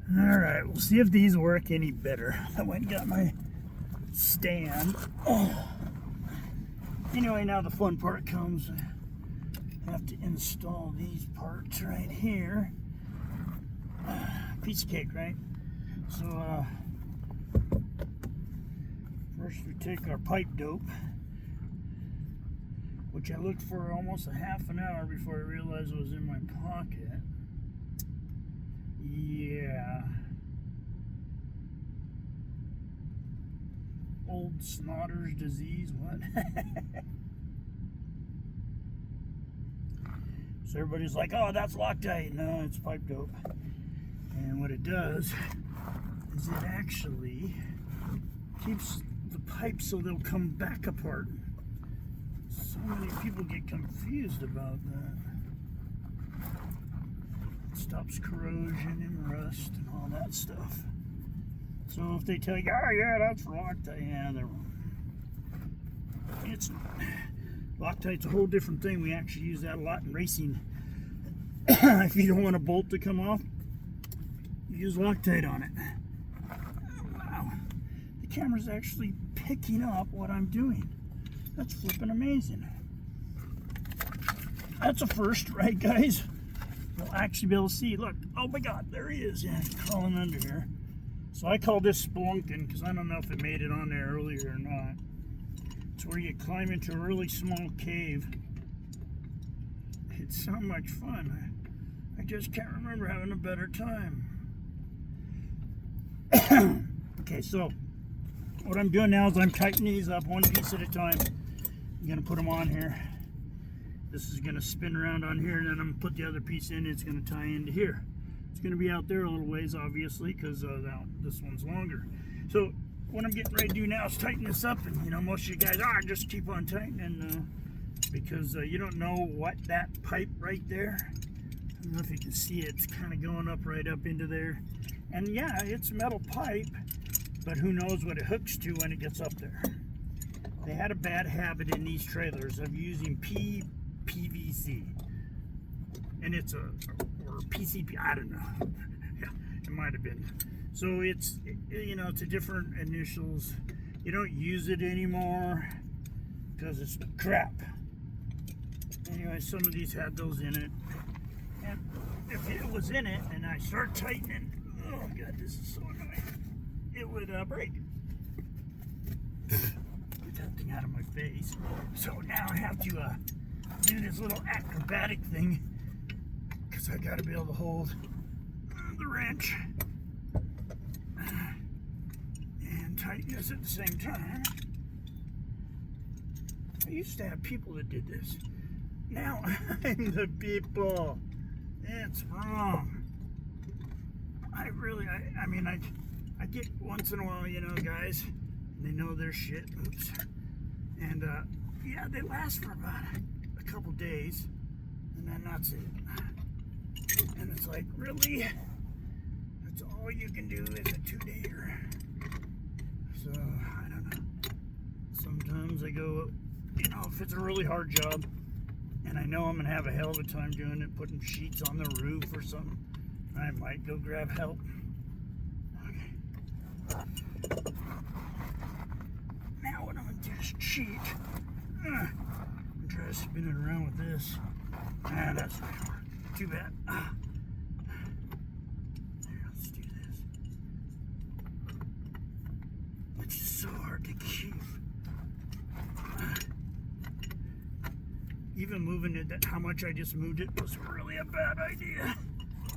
Alright, we'll see if these work any better. I went and got my stand. Anyway, now the fun part comes. I have to install these parts right here. Piece of cake, right? So, first we take our pipe dope, which I looked for almost a half an hour before I realized it was in my pocket. Yeah. Old snotter's disease, what? So everybody's like, oh, that's Loctite. No, it's pipe dope. And what it does is it actually keeps the pipes so they'll come back apart. So many people get confused about that. It stops corrosion and rust and all that stuff. So if they tell you, oh yeah, that's Loctite, yeah, they're wrong. It's Loctite's a whole different thing. We actually use that a lot in racing. If you don't want a bolt to come off, you use Loctite on it. Wow, the camera's actually picking up what I'm doing. That's flipping amazing. That's a first, right, guys? You'll actually be able to see. Look, oh my God, there he is. Yeah, he's crawling under here. So I call this spelunking because I don't know if it made it on there earlier or not. It's where you climb into a really small cave. It's so much fun. I just can't remember having a better time. Okay, so what I'm doing now is I'm tightening these up one piece at a time. I'm going to put them on here. This is going to spin around on here, and then I'm going to put the other piece in. It's going to tie into here. It's going to be out there a little ways, obviously, because this one's longer. So what I'm getting ready to do now is tighten this up, and you know, most of you guys just keep on tightening because you don't know what that pipe right there. I don't know if you can see it. It's kind of going up right up into there, and yeah, it's metal pipe, but who knows what it hooks to when it gets up there. They had a bad habit in these trailers of using PVC, and it's or PCP, I don't know. Yeah, it might have been. So it's, you know, it's a different initials. You don't use it anymore because it's crap. Anyway, some of these had those in it, and if it was in it and I start tightening, oh God, this is so annoying, it would break. Get that thing out of my face. So now I have to do this little acrobatic thing because I got to be able to hold the wrench and tighten this at the same time. I used to have people that did this. Now I'm the people. It's wrong. I mean, I get once in a while, you know, guys, they know their shit. Oops. And yeah, they last for about a couple days, and then that's it. And it's like, really? That's all you can do is a 2-dayer. So, I don't know. Sometimes I go, you know, if it's a really hard job, and I know I'm going to have a hell of a time doing it, putting sheets on the roof or something, I might go grab help. Okay. Now what I'm going to do is cheat. I'm trying to spin it around with this. That's not going to work. Too bad. Here, let's do this. It's just so hard to keep. Even moving it, how much I just moved it was really a bad idea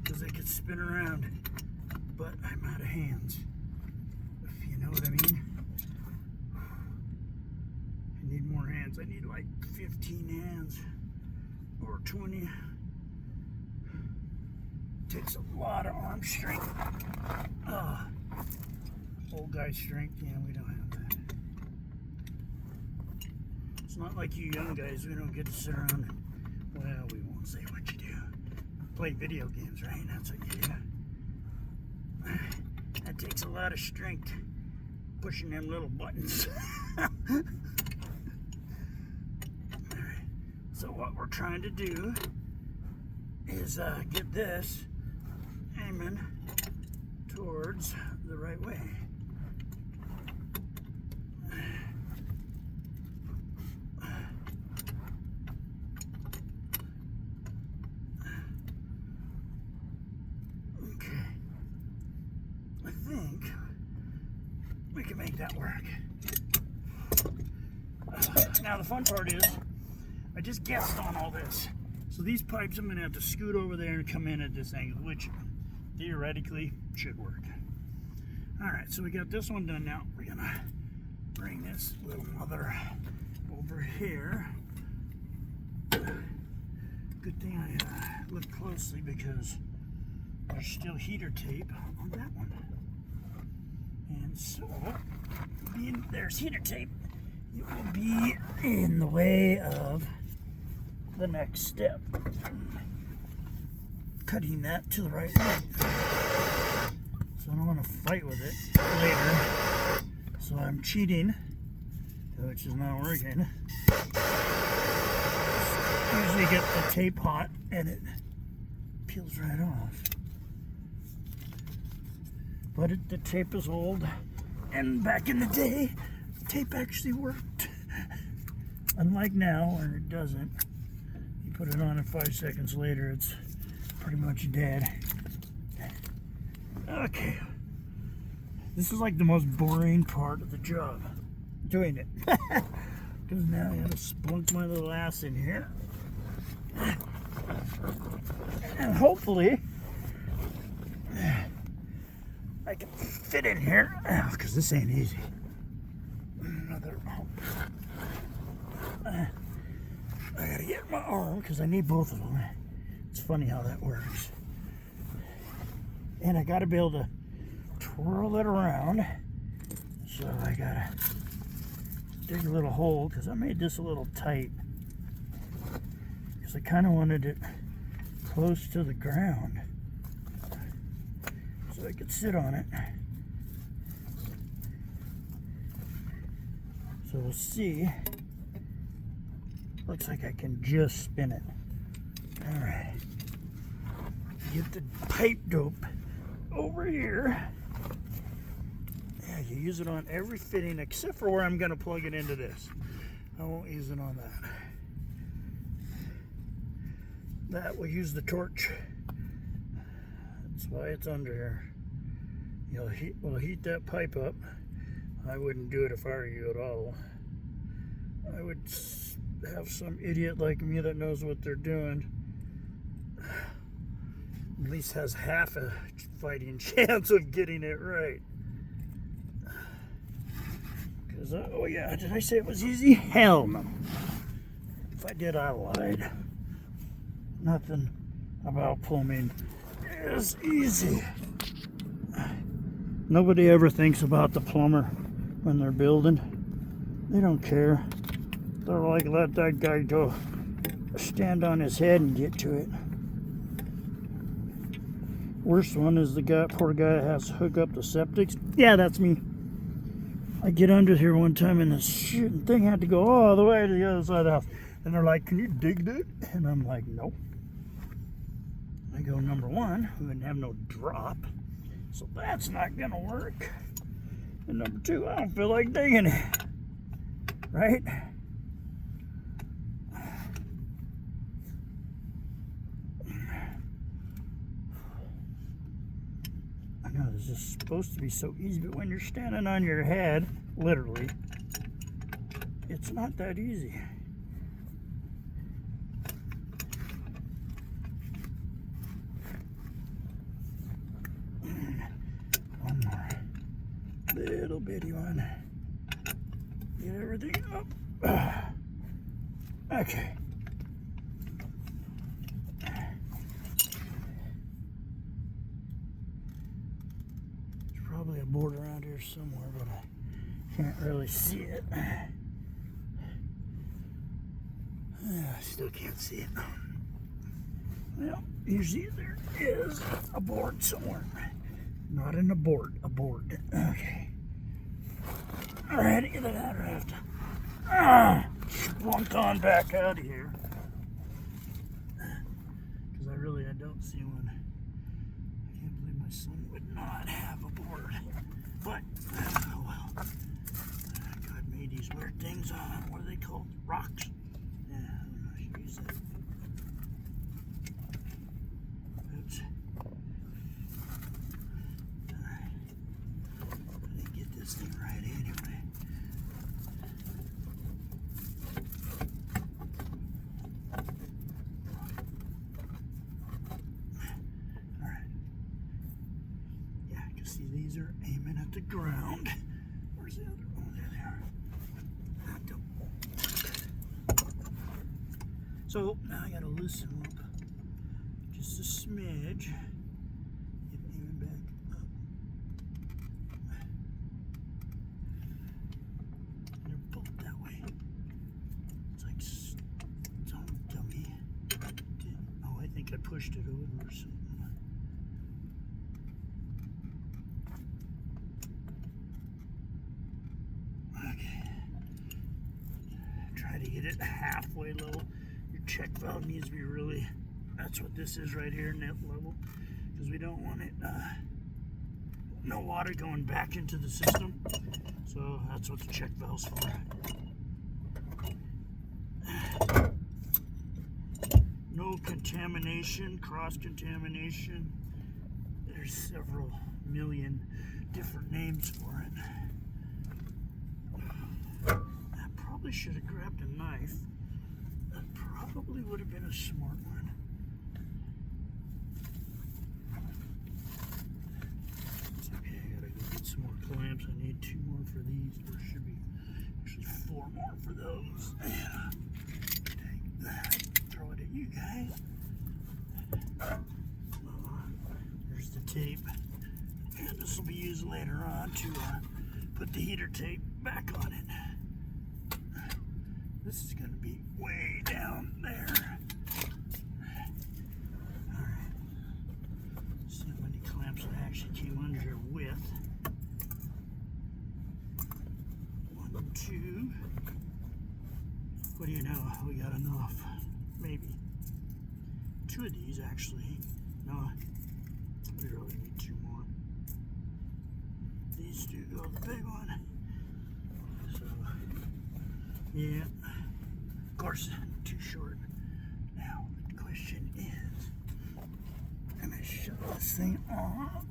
because it could spin around. But I'm out of hands, if you know what I mean. I need more hands. I need like 15 hands or 20. Takes a lot of arm strength. Old guy strength, yeah, we don't have that. It's not like you young guys, we don't get to sit around and, well, we won't say what you do. Play video games, right? That's what you do. That takes a lot of strength, pushing them little buttons. Alright, so what we're trying to do is get this aiming towards the right way. Okay. I think we can make that work. Now the fun part is, I just guessed on all this. So these pipes I'm gonna have to scoot over there and come in at this angle, which theoretically should work. All right, so we got this one done now. We're gonna bring this little mother over here. Good thing I looked closely because there's still heater tape on that one. And so, being there's heater tape, it will be in the way of the next step. Cutting that to the right way. So I don't want to fight with it later. So I'm cheating, which is not working. Usually get the tape hot and it peels right off. But the tape is old, and back in the day, tape actually worked. Unlike now, where it doesn't. You put it on and 5 seconds later, it's pretty much dead. Okay. This is like the most boring part of the job, doing it. Because now I gotta splunk my little ass in here. And hopefully, I can fit in here, because this ain't easy. Another hump. I gotta get my arm, because I need both of them. It's funny how that works. And I gotta be able to twirl it around. So I gotta dig a little hole, because I made this a little tight. Because I kind of wanted it close to the ground, so I could sit on it. So we'll see. Looks like I can just spin it. Alright. Get the pipe dope over here. Yeah, you use it on every fitting except for where I'm going to plug it into this. I won't use it on that. That will use the torch. That's why it's under here. We'll heat that pipe up. I wouldn't do it if I were you at all. I would have some idiot like me that knows what they're doing. At least has half a fighting chance of getting it right. Because, oh yeah, did I say it was easy? Hell no. If I did, I lied. Nothing about plumbing is easy. Nobody ever thinks about the plumber when they're building. They don't care. They're like, let that guy go stand on his head and get to it. Worst one is the guy, poor guy that has to hook up the septics. Yeah, that's me. I get under here one time and the shooting thing had to go all the way to the other side of the house. And they're like, can you dig that? And I'm like, no. I go, number one, we wouldn't have no drop. So that's not gonna work. And number two, I don't feel like digging it. Right? I know this is supposed to be so easy, but when you're standing on your head, literally, it's not that easy. One more little bitty one. Get everything up. Okay. There's probably a board around here somewhere, but I can't really see it. I still can't see it. Well, usually there is a board somewhere. Not in a board, a board. Okay. Alright, get it out raft. Splunk on back out of here. Because I don't see one. I can't believe my son would not have a board. But, oh well. God made these weird things on, what are they called? Rocks? Yeah, I don't know, I should use that. Oops. Alright. I didn't get this thing right anyway. See, these are aiming at the ground. Where's the other? Oh, there they are. So now I gotta loosen them up just a smidge. Get aiming back up. They're both that way. It's like some dummy. Oh, I think I pushed it over or something. Try to get it halfway level. Your check valve needs to be really, that's what this is right here, net level, because we don't want it, no water going back into the system. So that's what the check valve's for. No contamination, cross-contamination. There's several million different names for it. Probably should have grabbed a knife. That probably would have been a smart one. It's okay, I gotta go get some more clamps. I need 2 more for these. There should be actually 4 more for those. And take that, throw it at you guys. There's the tape. And this will be used later on to put the heater tape back on it. This is going to be way down there. Alright. See how many clamps I actually came under here with. 1, 2. What do you know? We got enough. Maybe. 2 of these actually. No, we really need 2 more. These 2 go the big one. So, yeah. Of course, too short. Now, the question is, I'm going to shut this thing off.